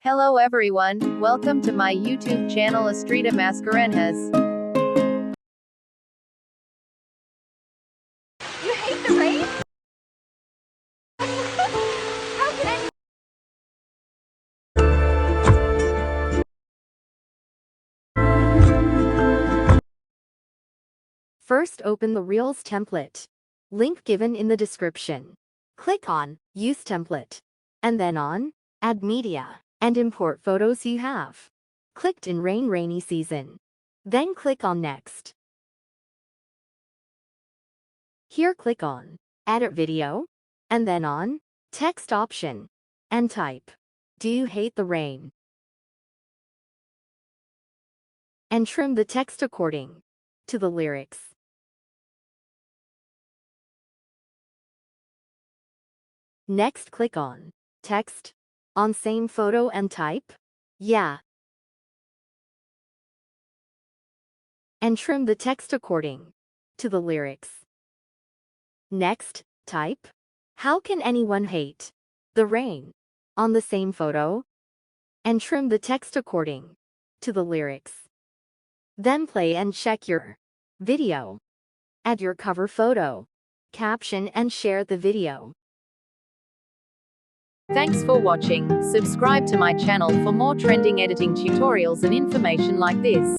Hello everyone, welcome to my YouTube channel Estrita Mascarenhas. You hate the rain? How can First, open the Reels template. Link given in the description. Click on Use Template, and then on Add Media, and import photos you have clicked in rainy season. Then click on Next. Here click on Edit Video, and then on Text option, and type, "Do you hate the rain?" And trim the text according to the lyrics. Next, click on Text on same photo and type, "Yeah." And trim the text according to the lyrics. Next, type, "How can anyone hate the rain?" on the same photo, and trim the text according to the lyrics. Then play and check your video. Add your cover photo, caption, and share the video. Thanks for watching. Subscribe to my channel for more trending editing tutorials and information like this.